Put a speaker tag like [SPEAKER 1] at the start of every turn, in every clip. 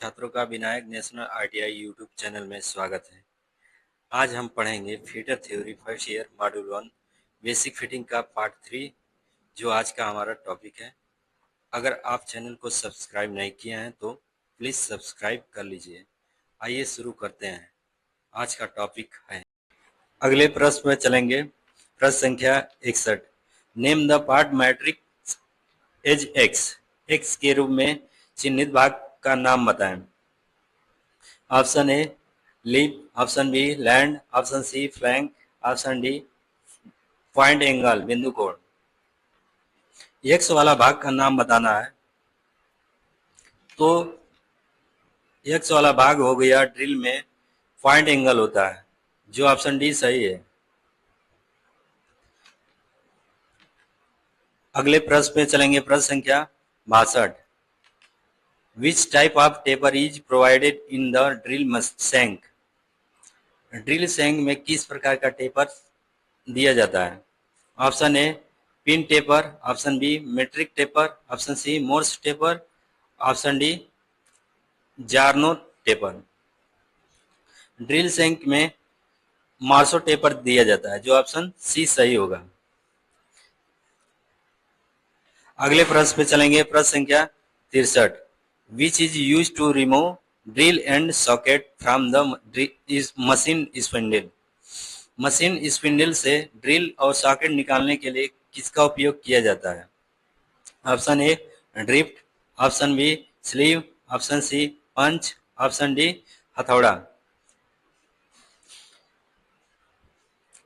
[SPEAKER 1] छात्रों का Vinayak national RTI YouTube channel में स्वागत है। आज हम पढ़ेंगे fitter theory first year module 1 basic fitting का पार्ट 3 जो आज का हमारा टॉपिक है। अगर आप चैनल को सब्सक्राइब नहीं किए हैं तो प्लीज़ सब्सक्राइब कर लीजिए। आइए शुरू करते हैं। आज का टॉपिक है, अगले प्रश्न में चलेंगे। प्रश्न संख्या 61, name the part matrix as X. X के रूप में चिन्हित भाग का नाम बताएं। Option A leap, option B land, option C flank, option D point angle बिंदु कोण। एक्स वाला भाग का नाम बताना है, तो एक्स वाला भाग हो गया ड्रिल में पॉइंट एंगल होता है, जो ऑप्शन डी सही है। अगले प्रश्न पे चलेंगे। प्रश्न संख्या 62, which type of taper is provided in the drill shank. Drill shank में किस प्रकार का टेपर दिया जाता है। Option A pin taper, option B metric taper, option C Morse taper, option D Jarno taper. Drill shank में Morse taper दिया जाता है, जो ऑप्शन सी सही होगा। अगले प्रश्न पे चलेंगे। प्रश्न संख्या 63, which is use to remove drill and socket from the machine spindle. Machine spindle से ड्रिल और सॉकेट निकालने के लिए किसका उपयोग किया जाता है। Option A drift, option B sleeve, option C punch, option D हथौड़ा।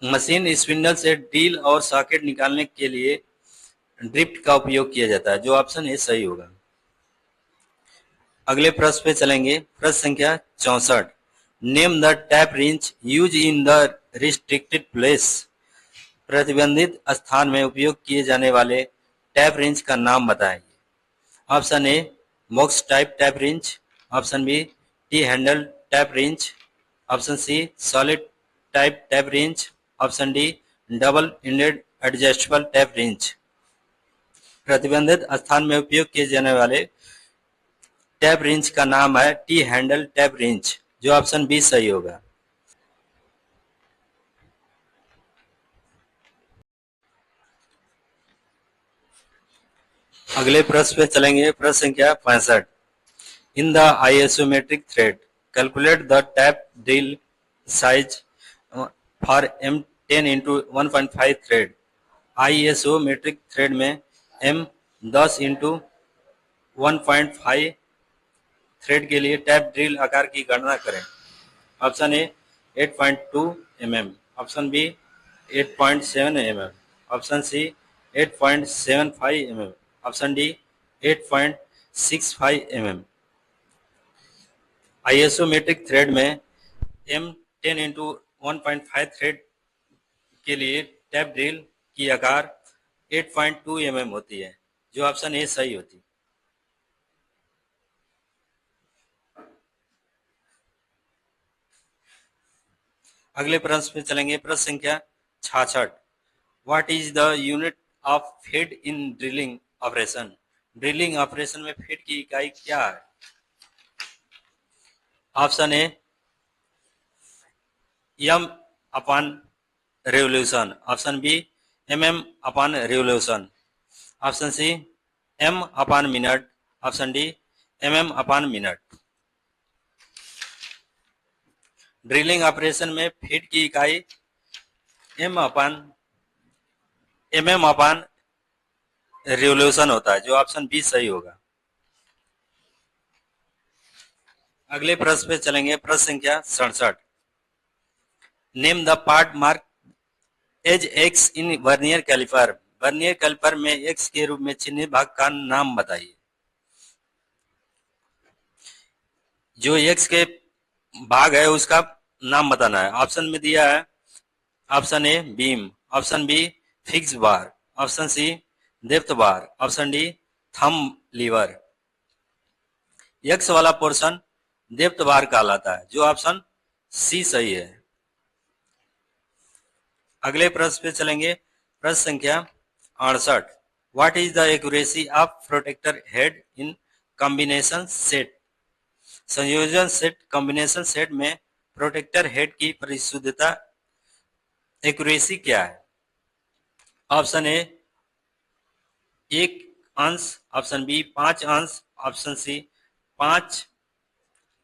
[SPEAKER 1] मशीन स्पिंडल से ड्रिल और सॉकेट निकालने के लिए ड्रिफ्ट का उपयोग किया जाता है, जो ऑप्शन ए सही होगा। अगले प्रश्न पे चलेंगे। प्रश्न संख्या 64, name the tap wrench use in the restricted place. प्रतिबंधित स्थान में उपयोग किए जाने वाले टैप रिंच का नाम बताएं। Option A box type tap wrench, option B T handle tap wrench, option C solid type tap wrench, option D double ended adjustable tap wrench. प्रतिबंधित स्थान में उपयोग किए जाने वाले टैप रिंच का नाम है टी हैंडल टैप रिंच, जो ऑप्शन बी सही होगा। अगले प्रश्न पे चलेंगे। प्रश्न संख्या 65, in the isometric thread calculate the tap drill size for M10 into 1.5 thread. Isometric thread में M 10 इंटू 1.5 थ्रेड के लिए टैप ड्रिल आकार की गणना करें। Option A 8.2 mm, option B 8.7 mm, option C 8.75 mm, option D 8.65 mm। Isometric thread में M10 into 1.5 thread के लिए टैप ड्रिल की आकार 8.2 mm होती है, जो ऑप्शन ए सही होती है। अगले प्रश्न पे चलेंगे। प्रश्न संख्या 66, what is the unit of feet in drilling operation. Drilling operation में फीट की इकाई क्या है। Option A M upon revolution, option B mm upon revolution, option C m upon minute, option D mm upon minute. Drilling operation में feet की इकाई m upon revolution होता है, जो ऑप्शन बी सही होगा। अगले प्रश्न पे चलेंगे। प्रश्न संख्या 67, name the part mark as X in vernier caliper. Vernier caliper में एक्स के रूप में चिन्हित भाग का नाम बताइए। जो एक्स के भाग है उसका नाम बताना है। ऑप्शन में दिया है, option A beam, option B fix bar, option C depth bar, option D thumb lever. X वाला पोर्शन डेप्थ बार कहलाता है, जो ऑप्शन सी सही है। अगले प्रश्न पे चलेंगे। प्रश्न संख्या 68, what is the accuracy of protractor head in combination set. संयोजन सेट कॉम्बिनेशन सेट में प्रोटेक्टर हेड की परिशुद्धता एक्यूरेसी क्या है? ऑप्शन ए 1 अंश, ऑप्शन बी 5 अंश, option C 5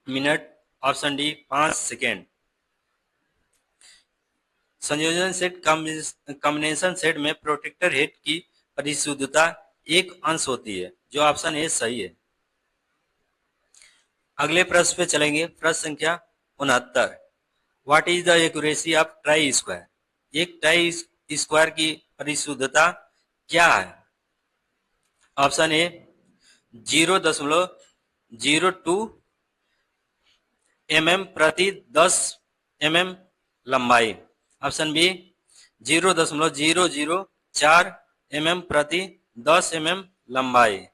[SPEAKER 1] minute, option D 5 second. संयोजन सेट कॉम्बिनेशन सेट में प्रोटेक्टर हेड की परिशुद्धता 1 अंश होती है, जो ऑप्शन ए सही है। अगले प्रश्न पे चलेंगे। प्रश्न संख्या 69। What is the accuracy of try square? एक ट्राई स्क्वायर की परिशुद्धता क्या है? ऑप्शन ए 0.02 mm प्रति 10 mm लंबाई, ऑप्शन बी 0.004 mm प्रति 10 mm लंबाई,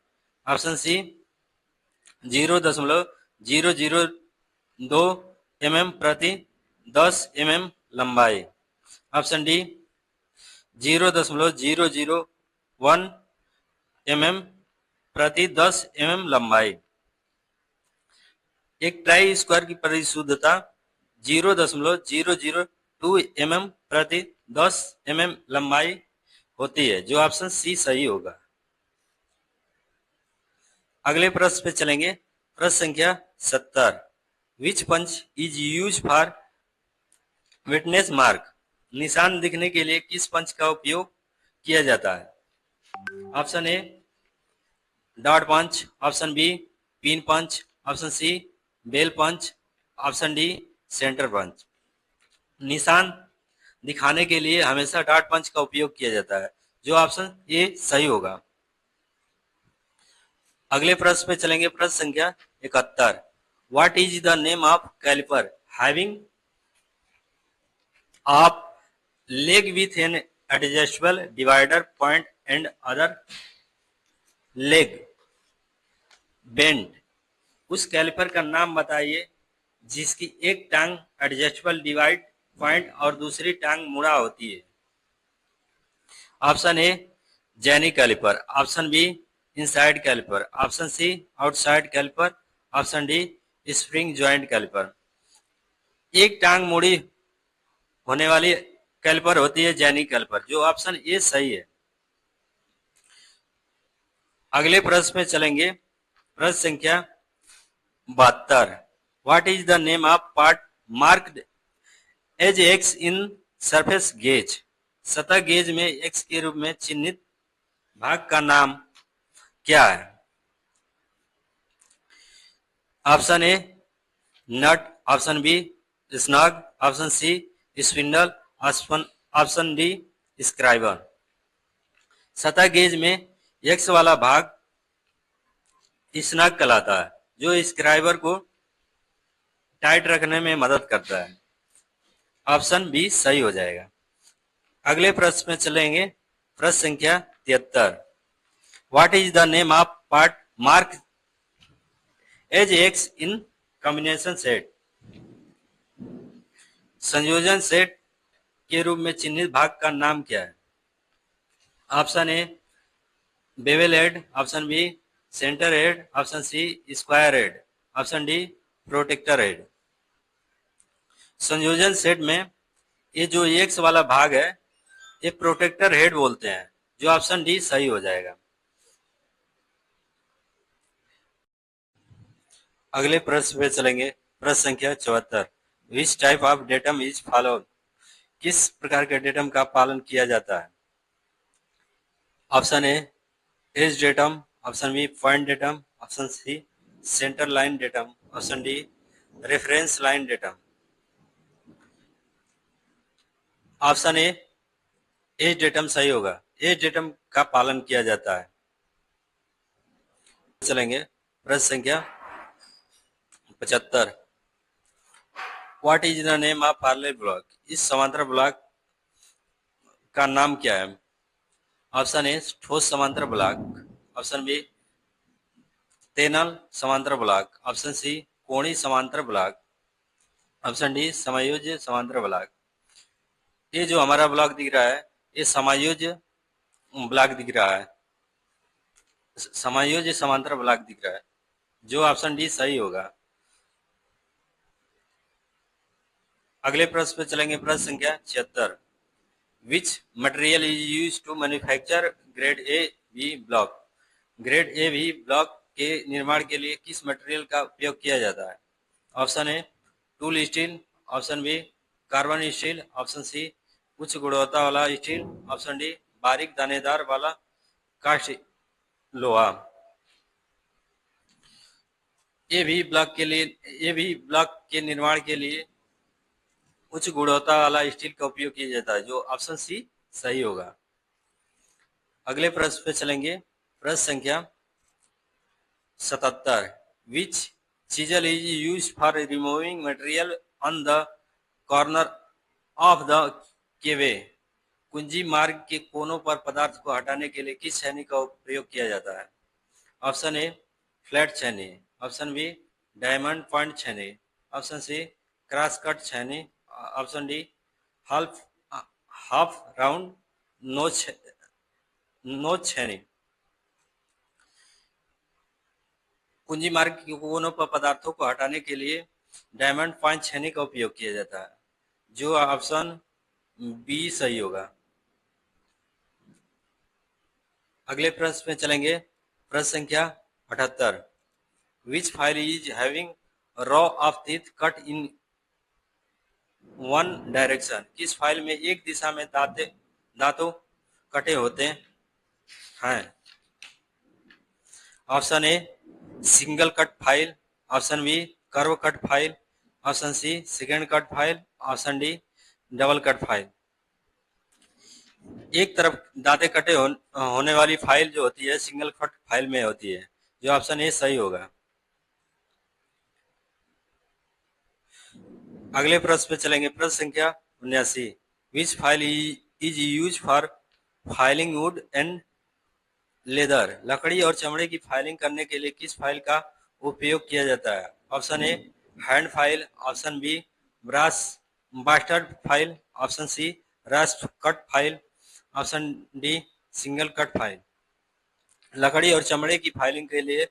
[SPEAKER 1] ऑप्शन सी 0.002 mm प्रति 10 mm लंबाई, ऑप्शन डी 0.001 mm प्रति 10 mm लंबाई। एक ट्राई स्क्वायर की परिशुद्धता 0.002 mm प्रति 10 mm लंबाई होती है, जो ऑप्शन सी सही होगा। अगले प्रश्न पे चलेंगे। प्रश्न संख्या 70। Which punch is use for witness mark? निशान दिखने के लिए किस पंच का उपयोग किया जाता है? Option A dot punch, option B pin punch, option C bell punch, option D centre punch. निशान दिखाने के लिए हमेशा डॉट पंच का उपयोग किया जाता है, जो ऑप्शन ए सही होगा। अगले प्रश्न पे चलेंगे। प्रश्न संख्या 71। What is the name of caliper having of leg with an adjustable divider point and other leg bend? उस कैलिपर का नाम बताइए जिसकी एक टांग एडजस्टेबल डिवाइड पॉइंट और दूसरी टांग मुड़ा होती है। Option A jenny calliper, option B inside calliper, option C outside calliper, option D spring joint calliper. एक टांग मुड़ी होने वाली कैलिपर होती है जैनी कैलिपर, जो ऑप्शन ए सही है। अगले प्रश्न में चलेंगे। प्रश्न संख्या 72। What is the name of part marked as X in surface gauge? सतह गेज में एक्स के रूप में चिन्हित भाग का नाम क्या है? Option A nut, option B snug, option C spindle, option D scriber. सतह गेज में एक्स वाला भाग स्नग कहलाता है, जो स्क्राइबर को टाइट रखने में मदद करता है। ऑप्शन बी सही हो जाएगा। अगले प्रश्न में चलेंगे। प्रश्न संख्या 73। What is the name of part mark as X in combination set? संयोजन सेट के रूप में चिन्हित भाग का नाम क्या है? Option A bevel head, option B centre head, option C square head, option D protractor head. संयोजन सेट में ये जो एक्स वाला भाग है ये प्रोटेक्टर हेड बोलते हैं, जो ऑप्शन डी सही हो जाएगा। अगले प्रश्न पे चलेंगे। प्रश्न संख्या 74। Which type of datum is followed? किस प्रकार के डेटम का पालन किया जाता है? Option A edge datum, option B point datum, option C centre line datum, option D reference line datum. Option A edge datum सही होगा। एज डेटम का पालन किया जाता है। चलेंगे प्रश्न संख्या 75। What is the name of parallel block? इस समांतर ब्लॉक का नाम क्या है? ऑप्शन ए ठोस समांतर ब्लॉक, ऑप्शन बी तेनल समांतर ब्लॉक, ऑप्शन सी कोणीय समांतर ब्लॉक, ऑप्शन डी समायोज्य समांतर ब्लॉक। ये जो हमारा ब्लॉक दिख रहा है ये समायोज्य ब्लॉक दिख रहा है, समायोज्य समांतर ब्लॉक दिख रहा है, जो ऑप्शन डी सही होगा। अगले प्रश्न पे चलेंगे। प्रश्न संख्या 76। Which material is use to manufacture grade A B block? Grade A B block के निर्माण के लिए किस मटेरियल का उपयोग किया जाता है? Option A tool steel, option B carbon steel, option C उच्च गुणवत्ता वाला स्टील, ऑप्शन डी बारीक दानेदार वाला कास्ट लोहा। ए बी ब्लॉक के निर्माण के लिए उच्च गुणवत्ता वाला स्टील का उपयोग किया जाता है, जो ऑप्शन सी सही होगा। अगले प्रश्न पे चलेंगे। प्रश्न संख्या 77। Which chisel is use for removing material on the corner of the keyway? कुंजी मार्ग के कोनों पर पदार्थ को हटाने के लिए किस छेनी का प्रयोग किया जाता है? ऑप्शन ए फ्लैट छेनी, ऑप्शन बी डायमंड पॉइंट छेनी, ऑप्शन सी क्रॉस कट छेनी, option D half half round नोच छेनी। कुंजी मार्ग के कोनों पर पदार्थों को हटाने के लिए डायमंड पॉइंट छेनी का उपयोग किया जाता है, जो ऑप्शन बी सही होगा। अगले प्रश्न में चलेंगे। प्रश्न संख्या 78। Which file is having row of teeth cut in one direction? किस फाइल में एक दिशा में दांतों कटे होते हैं? Option A single cut file, option B curve cut file, option C second cut file, option D double cut file. एक तरफ दांतें कटे होने वाली फाइल जो होती है सिंगल कट फाइल में होती है, जो ऑप्शन ए सही होगा। अगले प्रश्न पे चलेंगे। प्रश्न संख्या 79। Which file is use for filing wood and leather? लकड़ी और चमड़े की फाइलिंग करने के लिए किस फाइल का उपयोग किया जाता है? Option A hand file, option B brass bastard file, option C rasp cut file, option D single cut file. लकड़ी और चमड़े की फाइलिंग के लिए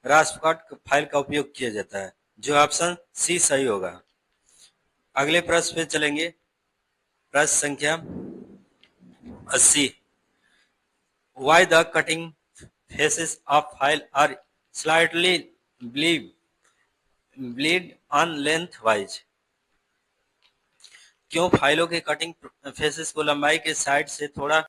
[SPEAKER 1] रास्प कट फाइल का उपयोग किया जाता है, जो ऑप्शन सी सही होगा। अगले प्रश्न पे चलेंगे। प्रश्न संख्या 80। Why the cutting faces of file are slightly bleed on lengthwise? क्यों फाइलों के कटिंग फेसेस को लंबाई के साइड से थोड़ा